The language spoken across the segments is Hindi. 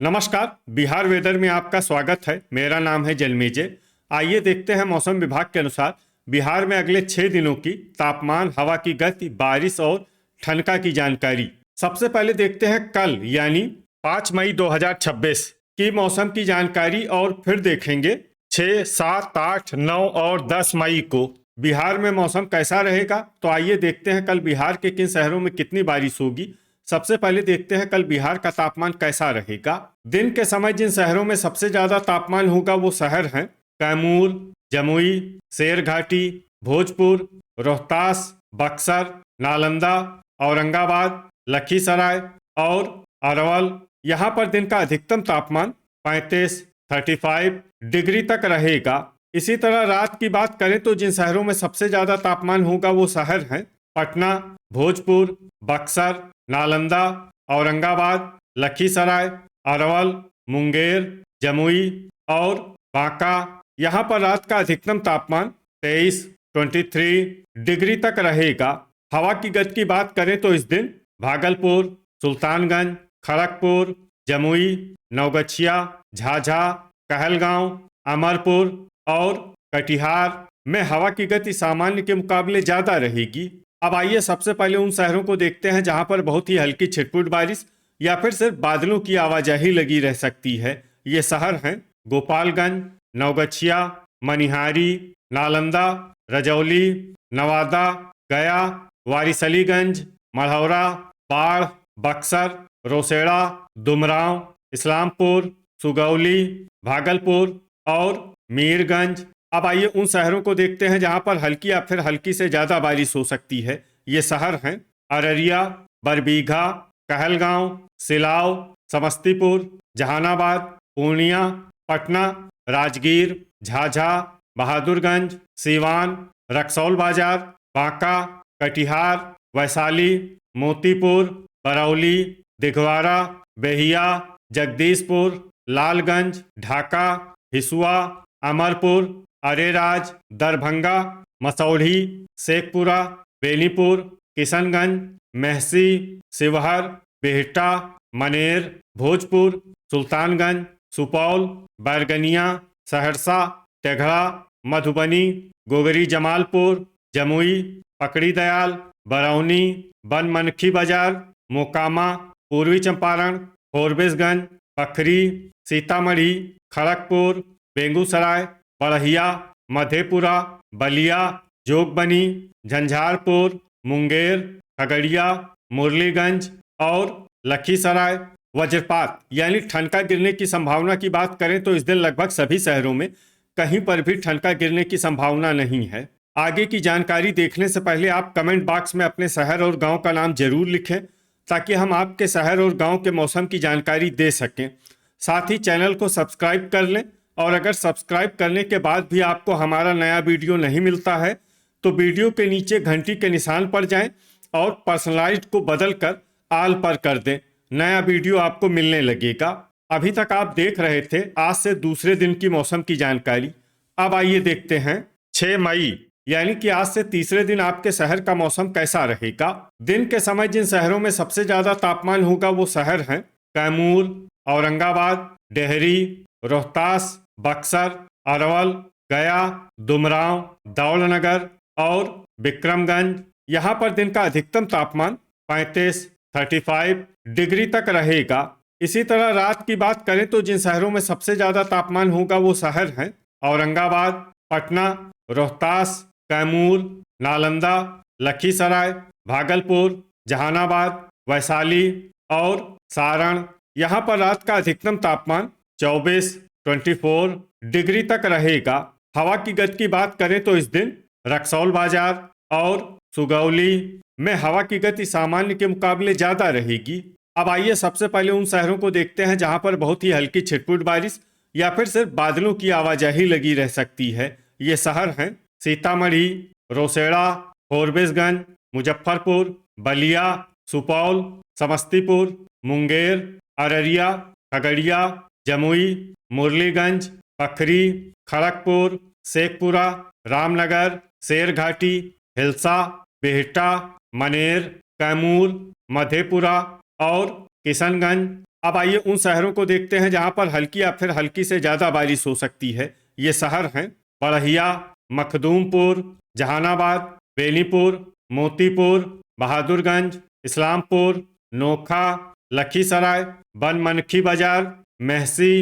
नमस्कार। बिहार वेदर में आपका स्वागत है। मेरा नाम है जन्मेजय। आइए देखते हैं मौसम विभाग के अनुसार बिहार में अगले 6 दिनों की तापमान, हवा की गति, बारिश और ठनका की जानकारी। सबसे पहले देखते हैं कल यानी 5 मई 2026 की मौसम की जानकारी और फिर देखेंगे 6, 7, 8, 9 और 10 मई को बिहार में मौसम कैसा रहेगा। तो आइए देखते हैं कल बिहार के किन शहरों में कितनी बारिश होगी। सबसे पहले देखते हैं कल बिहार का तापमान कैसा रहेगा। दिन के समय जिन शहरों में सबसे ज्यादा तापमान होगा वो शहर हैं कैमूर, जमुई, शेरघाटी, भोजपुर, रोहतास, बक्सर, नालंदा, औरंगाबाद, लखीसराय और अरवल। यहाँ पर दिन का अधिकतम तापमान 35 डिग्री तक रहेगा। इसी तरह रात की बात करें तो जिन शहरों में सबसे ज्यादा तापमान होगा वो शहर हैं पटना, भोजपुर, बक्सर, नालंदा, औरंगाबाद, लखीसराय, अरवल, मुंगेर, जमुई और बांका। यहाँ पर रात का अधिकतम तापमान 23 डिग्री तक रहेगा। हवा की गति की बात करें तो इस दिन भागलपुर, सुल्तानगंज, खड़गपुर, जमुई, नवगछिया, झाझा, कहलगांव, अमरपुर और कटिहार में हवा की गति सामान्य के मुकाबले ज्यादा रहेगी। अब आइए सबसे पहले उन शहरों को देखते हैं जहां पर बहुत ही हल्की छिटपुट बारिश या फिर सिर्फ बादलों की आवाजाही लगी रह सकती है। ये शहर हैं गोपालगंज, नवगछिया, मनिहारी, नालंदा, रजौली, नवादा, गया, वारिसलीगंज, मढ़ौरा, बाढ़, बक्सर, रोसेड़ा, दुमराव, इस्लामपुर, सुगौली, भागलपुर और मीरगंज। अब आइए उन शहरों को देखते हैं जहां पर हल्की या फिर हल्की से ज्यादा बारिश हो सकती है। ये शहर हैं अररिया, बरबीघा, कहलगांव, सिलाव, समस्तीपुर, जहानाबाद, पूर्णिया, पटना, राजगीर, झाझा, बहादुरगंज, सीवान, रक्सौल बाजार, बांका, कटिहार, वैशाली, मोतीपुर, बरौली, दिघवारा, बेहिया, जगदीशपुर, लालगंज, ढाका, हिसुआ, अमरपुर, अरेराज, दरभंगा, मसौढ़ी, शेखपुरा, बेनीपुर, किशनगंज, मेहसी, शिवहर, बिहटा, मनेर, भोजपुर, सुल्तानगंज, सुपौल, बैरगनिया, सहरसा, तेघड़ा, मधुबनी, गोगरी जमालपुर, जमुई, पकड़ी दयाल, बरौनी, बनमनखी बाजार, मोकामा, पूर्वी चंपारण, फोरबिसगंज, पखरी, सीतामढ़ी, खड़गपुर, बेगूसराय, बढ़िया, मधेपुरा, बलिया, जोगबनी, झंझारपुर, मुंगेर, खगड़िया, मुरलीगंज और लखीसराय। वज्रपात यानी ठनका गिरने की संभावना की बात करें तो इस दिन लगभग सभी शहरों में कहीं पर भी ठनका गिरने की संभावना नहीं है। आगे की जानकारी देखने से पहले आप कमेंट बॉक्स में अपने शहर और गांव का नाम जरूर लिखें ताकि हम आपके शहर और गांव के मौसम की जानकारी दे सकें। साथ ही चैनल को सब्सक्राइब कर लें और अगर सब्सक्राइब करने के बाद भी आपको हमारा नया वीडियो नहीं मिलता है तो वीडियो के नीचे घंटी के निशान पर जाएं और पर्सनलाइज्ड को बदलकर आल पर कर दें। नया वीडियो आपको मिलने लगेगा। अभी तक आप देख रहे थे आज से दूसरे दिन की मौसम की जानकारी। अब आइए देखते हैं 6 मई यानी कि आज से तीसरे दिन आपके शहर का मौसम कैसा रहेगा। दिन के समय जिन शहरों में सबसे ज्यादा तापमान होगा वो शहर हैं कैमूर, औरंगाबाद, डेहरी, रोहतास, बक्सर, अरवल, गया, दुमराव, दौलनगर और विक्रमगंज। यहाँ पर दिन का अधिकतम तापमान 35 डिग्री तक रहेगा। इसी तरह रात की बात करें तो जिन शहरों में सबसे ज्यादा तापमान होगा वो शहर हैं औरंगाबाद, पटना, रोहतास, कैमूर, नालंदा, लखीसराय, भागलपुर, जहानाबाद, वैशाली और सारण। यहाँ पर रात का अधिकतम तापमान 24 डिग्री तक रहेगा। हवा की गति की बात करें तो इस दिन रक्सौल बाजार और सुगौली में हवा की गति सामान्य के मुकाबले ज्यादा रहेगी। अब आइए सबसे पहले उन शहरों को देखते हैं जहां पर बहुत ही हल्की छिटपुट बारिश या फिर सिर्फ बादलों की आवाजाही लगी रह सकती है। ये शहर हैं सीतामढ़ी, रोसेड़ा, फोरबिसगंज, मुजफ्फरपुर, बलिया, सुपौल, समस्तीपुर, मुंगेर, अररिया, खगड़िया, जमुई, मुरलीगंज, पखरी, खड़गपुर, शेखपुरा, रामनगर, शेरघाटी, हिल्सा, बिहटा, मनेर, कैमूर, मधेपुरा और किशनगंज, अब आइए उन शहरों को देखते हैं जहां पर हल्की या फिर हल्की से ज्यादा बारिश हो सकती है। ये शहर हैं बढ़िया, मखदूमपुर, जहानाबाद, बेनीपुर, मोतीपुर, बहादुरगंज, इस्लामपुर, नोखा, लखीसराय, बनमनखी बाजार, महसी,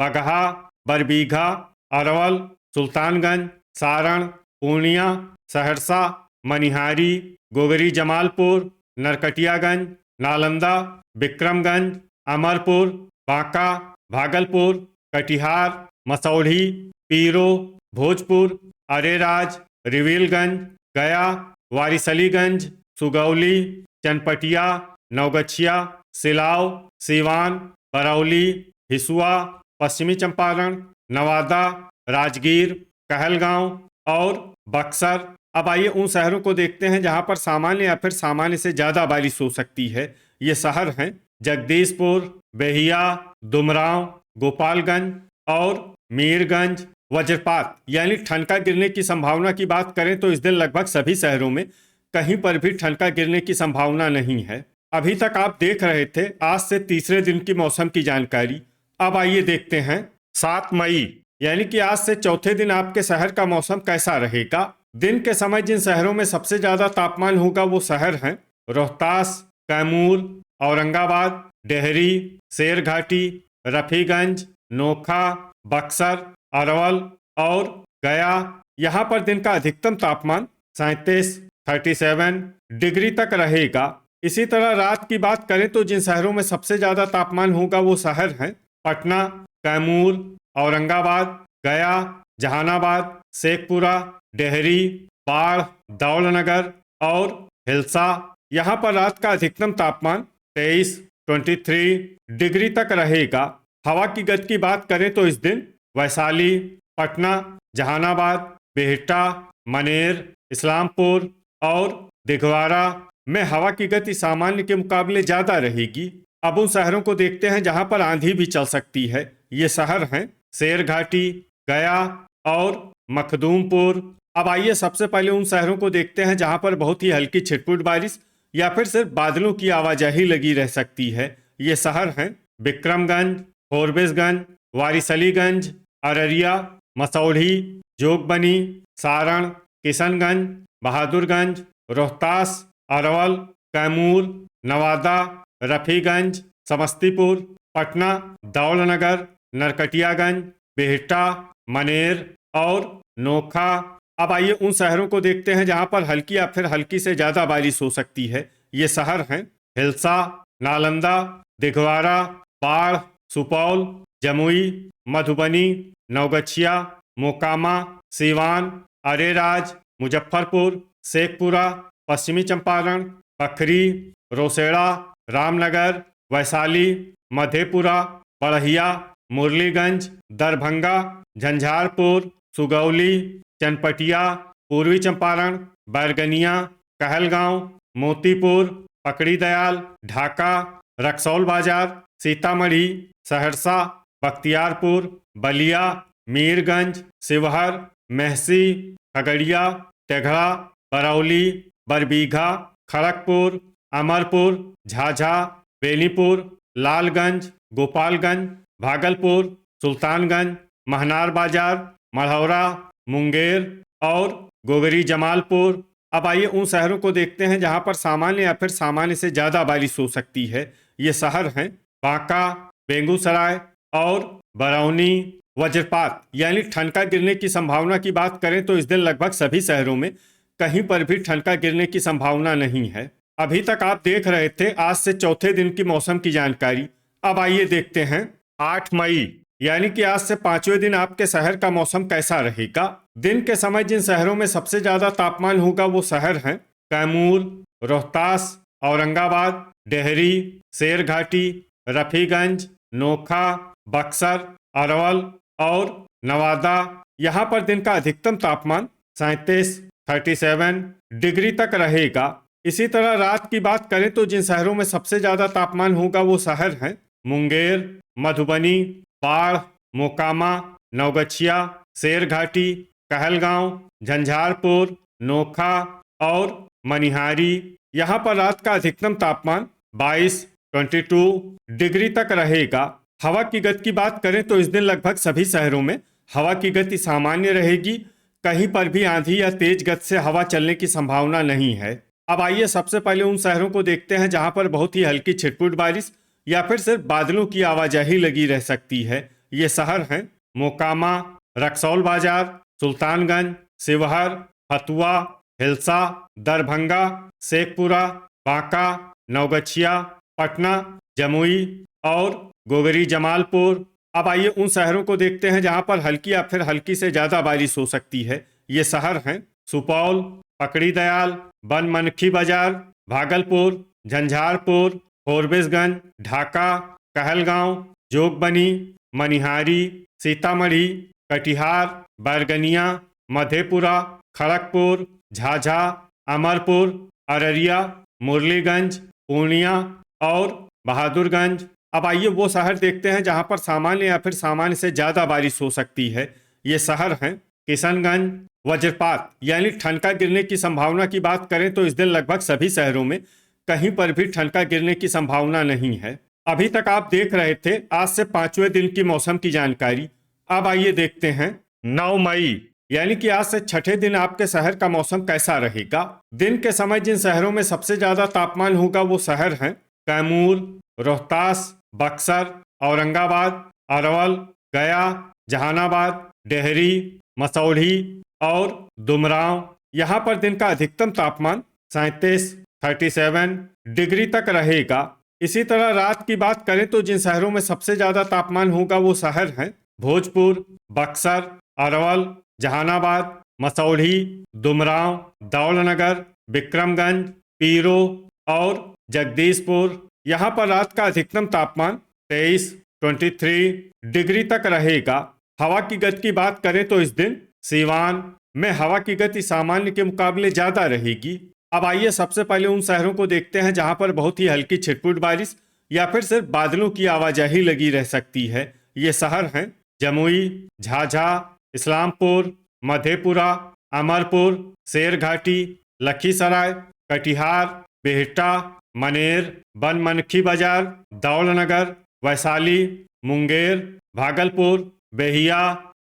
बगहा, बरबीघा, अरवल, सुल्तानगंज, सारण, पूर्णिया, सहरसा, मनिहारी, गोगरी जमालपुर, नरकटियागंज, नालंदा, विक्रमगंज, अमरपुर, बांका, भागलपुर, कटिहार, मसौढ़ी, पीरो, भोजपुर, अरेराज, रिविलगंज, गया, वारिसलीगंज, सुगौली, चनपटिया, नवगछिया, सिलाव, सीवान, बरौली, हिसुआ, पश्चिमी चंपारण, नवादा, राजगीर, कहलगांव और बक्सर। अब आइए उन शहरों को देखते हैं जहां पर सामान्य या फिर सामान्य से ज्यादा बारिश हो सकती है। ये शहर हैं जगदीशपुर, बेहिया, दुमराव, गोपालगंज और मीरगंज। वज्रपात यानी ठनका गिरने की संभावना की बात करें तो इस दिन लगभग सभी शहरों में कहीं पर भी ठनका गिरने की संभावना नहीं है। अभी तक आप देख रहे थे आज से तीसरे दिन की मौसम की जानकारी। अब आइए देखते हैं 7 मई यानी कि आज से चौथे दिन आपके शहर का मौसम कैसा रहेगा। दिन के समय जिन शहरों में सबसे ज्यादा तापमान होगा वो शहर हैं रोहतास, कैमूर, औरंगाबाद, डेहरी, शेरघाटी, रफीगंज, नोखा, बक्सर, अरवल और गया। यहाँ पर दिन का अधिकतम तापमान 37 डिग्री तक रहेगा। इसी तरह रात की बात करें तो जिन शहरों में सबसे ज्यादा तापमान होगा वो शहर हैं पटना, कैमूर, औरंगाबाद, गया, जहानाबाद, शेखपुरा, डेहरी, बाढ़, दौलनगर और हिल्सा। यहाँ पर रात का अधिकतम तापमान 23 डिग्री तक रहेगा। हवा की गति की बात करें तो इस दिन वैशाली, पटना, जहानाबाद, बिहटा, मनेर, इस्लामपुर और दिघवारा में हवा की गति सामान्य के मुकाबले ज्यादा रहेगी। अब उन शहरों को देखते हैं जहां पर आंधी भी चल सकती है। ये शहर हैं शेरघाटी, गया और मखदूमपुर। अब आइए सबसे पहले उन शहरों को देखते हैं जहां पर बहुत ही हल्की छिटपुट बारिश या फिर सिर्फ बादलों की आवाजाही लगी रह सकती है। ये शहर हैं विक्रमगंज, फोरबिसगंज, वारिसलीगंज, अररिया, मसौढ़ी, जोगबनी, सारण, किशनगंज, बहादुरगंज, रोहतास, अरवल, कैमूर, नवादा, रफीगंज, समस्तीपुर, पटना, दौलनगर, नरकटियागंज, बिहटा, मनेर और नोखा। अब आइए उन शहरों को देखते हैं जहां पर हल्की या फिर हल्की से ज्यादा बारिश हो सकती है। ये शहर हैं हिल्सा, नालंदा, दिघवारा, बाढ़, सुपौल, जमुई, मधुबनी, नवगछिया, मोकामा, सीवान, अरेराज, मुजफ्फरपुर, शेखपुरा, पश्चिमी चंपारण, पखरी, रोसेड़ा, रामनगर, वैशाली, मधेपुरा, बढ़िया, मुरलीगंज, दरभंगा, झंझारपुर, सुगौली, चनपटिया, पूर्वी चंपारण, बैरगनिया, कहलगांव, मोतीपुर, पकड़ी दयाल, ढाका, रक्सौल बाजार, सीतामढ़ी, सहरसा, बख्तियारपुर, बलिया, मीरगंज, शिवहर, महसी, खगड़िया, तेघड़ा, बरौली, बरबीघा, खड़गपुर, अमरपुर, झाझा, बेनीपुर, लालगंज, गोपालगंज, भागलपुर, सुल्तानगंज, महनार बाजार, मढ़ौरा, मुंगेर और गोगरी जमालपुर। अब आइए उन शहरों को देखते हैं जहां पर सामान्य या फिर सामान्य से ज्यादा बारिश हो सकती है। ये शहर हैं बांका, बेगूसराय और बरौनी। वज्रपात यानी ठनका गिरने की संभावना की बात करें तो इस दिन लगभग सभी शहरों में कहीं पर भी ठनका गिरने की संभावना नहीं है। अभी तक आप देख रहे थे आज से चौथे दिन की मौसम की जानकारी। अब आइए देखते हैं 8 मई यानी कि आज से पांचवें दिन आपके शहर का मौसम कैसा रहेगा। दिन के समय जिन शहरों में सबसे ज्यादा तापमान होगा वो शहर हैं कैमूर, रोहतास, औरंगाबाद, डेहरी, शेरघाटी, रफीगंज, नोखा, बक्सर, अरवल और नवादा। यहाँ पर दिन का अधिकतम तापमान 37 डिग्री तक रहेगा। इसी तरह रात की बात करें तो जिन शहरों में सबसे ज्यादा तापमान होगा वो शहर हैं मुंगेर, मधुबनी, बाढ़, मोकामा, नवगछिया, शेरघाटी, कहलगांव, झंझारपुर, नोखा और मनिहारी। यहाँ पर रात का अधिकतम तापमान 22 डिग्री तक रहेगा। हवा की गति की बात करें तो इस दिन लगभग सभी शहरों में हवा की गति सामान्य रहेगी। कहीं पर भी आंधी या तेज गति से हवा चलने की संभावना नहीं है। अब आइए सबसे पहले उन शहरों को देखते हैं जहां पर बहुत ही हल्की छिटपुट बारिश या फिर सिर्फ बादलों की आवाजाही लगी रह सकती है। ये शहर हैं मोकामा, रक्सौल बाजार, सुल्तानगंज, शिवहर, फतुआ, हिलसा, दरभंगा, शेखपुरा, बांका, नवगछिया, पटना, जमुई और गोगरी जमालपुर। अब आइए उन शहरों को देखते हैं जहां पर हल्की या फिर हल्की से ज्यादा बारिश हो सकती है। ये शहर हैं सुपौल, पकड़ी दयाल, बनमनखी बाजार, भागलपुर, झंझारपुर, फोरबिसगंज, ढाका, कहलगांव, जोगबनी, मनिहारी, सीतामढ़ी, कटिहार, बैरगनिया, मधेपुरा, खड़गपुर, झाझा, अमरपुर, अररिया, मुरलीगंज, पूर्णिया और बहादुरगंज। अब आइए वो शहर देखते हैं जहां पर सामान्य या फिर सामान्य से ज्यादा बारिश हो सकती है। ये शहर हैं किशनगंज। वज्रपात यानी ठनका गिरने की संभावना की बात करें तो इस दिन लगभग सभी शहरों में कहीं पर भी ठनका गिरने की संभावना नहीं है। अभी तक आप देख रहे थे आज से 5वें दिन की मौसम की जानकारी। अब आइए देखते हैं 9 मई यानी कि आज से छठे दिन आपके शहर का मौसम कैसा रहेगा। दिन के समय जिन शहरों में सबसे ज्यादा तापमान होगा वो शहर हैं कैमूर, रोहतास, बक्सर, औरंगाबाद, अरवल, गया, जहानाबाद, डेहरी, मसौढ़ी और दुमराव। यहाँ पर दिन का अधिकतम तापमान 37 डिग्री तक रहेगा। इसी तरह रात की बात करें तो जिन शहरों में सबसे ज्यादा तापमान होगा वो शहर हैं भोजपुर, बक्सर, अरवल, जहानाबाद, मसौढ़ी, दुमराव, दौलनगर, विक्रमगंज, पीरो और जगदीशपुर। यहाँ पर रात का अधिकतम तापमान 23 डिग्री तक रहेगा। हवा की गति की बात करें तो इस दिन सीवान में हवा की गति सामान्य के मुकाबले ज्यादा रहेगी। अब आइए सबसे पहले उन शहरों को देखते हैं जहां पर बहुत ही हल्की छिटपुट बारिश या फिर सिर्फ बादलों की आवाजाही लगी रह सकती है। ये शहर हैं जमुई, झाझा, इस्लामपुर, मधेपुरा, अमरपुर, शेरघाटी, लखीसराय, कटिहार, बिहटा, मनेर, बनमनखी बाजार, दौलनगर, वैशाली, मुंगेर, भागलपुर, बेहिया,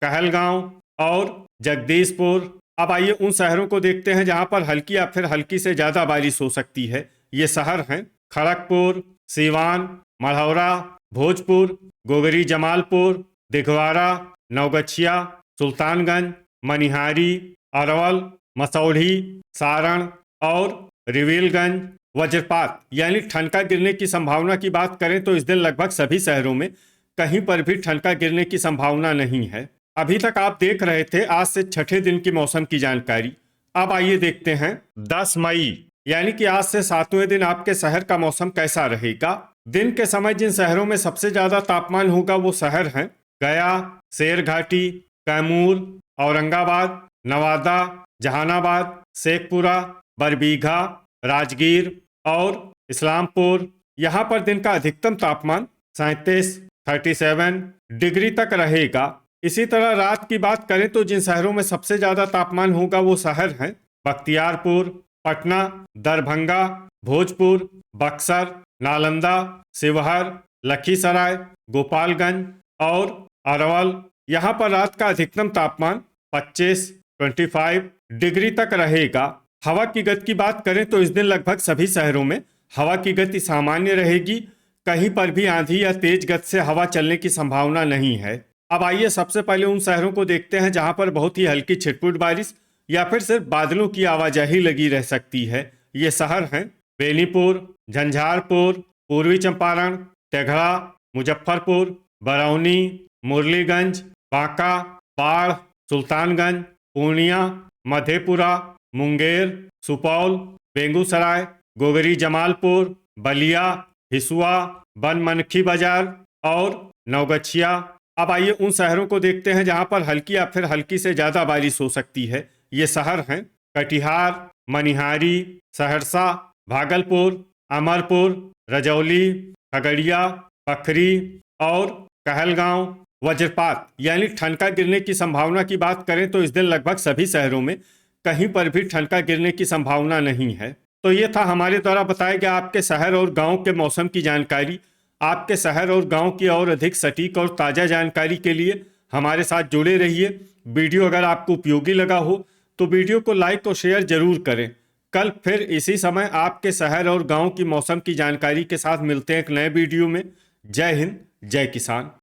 कहलगांव और जगदीशपुर। अब आइए उन शहरों को देखते हैं जहां पर हल्की या फिर हल्की से ज्यादा बारिश हो सकती है। ये शहर हैं खड़गपुर, सीवान, मढ़ौरा, भोजपुर, गोगरी जमालपुर, दिघवारा, नवगछिया, सुल्तानगंज, मनिहारी, अरवल, मसौढ़ी, सारण और रिविलगंज। वज्रपात यानी ठनका गिरने की संभावना की बात करें तो इस दिन लगभग सभी शहरों में कहीं पर भी ठनका गिरने की संभावना नहीं है। अभी तक आप देख रहे थे आज से छठे दिन की मौसम की जानकारी। अब आइए देखते हैं 10 मई यानी कि आज से 7वें दिन आपके शहर का मौसम कैसा रहेगा। दिन के समय जिन शहरों में सबसे ज्यादा तापमान होगा वो शहर हैं गया, शेरघाटी, कैमूर, औरंगाबाद, नवादा, जहानाबाद, शेखपुरा, बरबीघा, राजगीर और इस्लामपुर। यहाँ पर दिन का अधिकतम तापमान 37 डिग्री तक रहेगा। इसी तरह रात की बात करें तो जिन शहरों में सबसे ज्यादा तापमान होगा वो शहर हैं बख्तियारपुर, पटना, दरभंगा, भोजपुर, बक्सर, नालंदा, शिवहर, लखीसराय, गोपालगंज और अरवल। यहाँ पर रात का अधिकतम तापमान 25 डिग्री तक रहेगा। हवा की गति की बात करें तो इस दिन लगभग सभी शहरों में हवा की गति सामान्य रहेगी। कहीं पर भी आंधी या तेज गति से हवा चलने की संभावना नहीं है। अब आइए सबसे पहले उन शहरों को देखते हैं जहां पर बहुत ही हल्की छिटपुट बारिश या फिर सिर्फ बादलों की आवाजाही लगी रह सकती है। ये शहर हैं बेनीपुर, झंझारपुर, पूर्वी चंपारण, तेघड़ा, मुजफ्फरपुर, बरौनी, मुरलीगंज, बांका, बाढ़, सुल्तानगंज, पूर्णिया, मधेपुरा, मुंगेर, सुपौल, बेगूसराय, गोगरी जमालपुर, बलिया, हिसुआ, बनमनखी बाजार और नवगछिया। अब आइए उन शहरों को देखते हैं जहां पर हल्की या फिर हल्की से ज्यादा बारिश हो सकती है। ये शहर हैं कटिहार, मनिहारी, सहरसा, भागलपुर, अमरपुर, रजौली, खगड़िया, पखरी और कहलगांव। वज्रपात यानी ठनका गिरने की संभावना की बात करें तो इस दिन लगभग सभी शहरों में कहीं पर भी ठनका गिरने की संभावना नहीं है। तो ये था हमारे द्वारा बताया गया आपके शहर और गांव के मौसम की जानकारी। आपके शहर और गांव की और अधिक सटीक और ताज़ा जानकारी के लिए हमारे साथ जुड़े रहिए। वीडियो अगर आपको उपयोगी लगा हो तो वीडियो को लाइक और शेयर जरूर करें। कल फिर इसी समय आपके शहर और गांव की मौसम की जानकारी के साथ मिलते हैं एक नए वीडियो में। जय हिंद, जय किसान।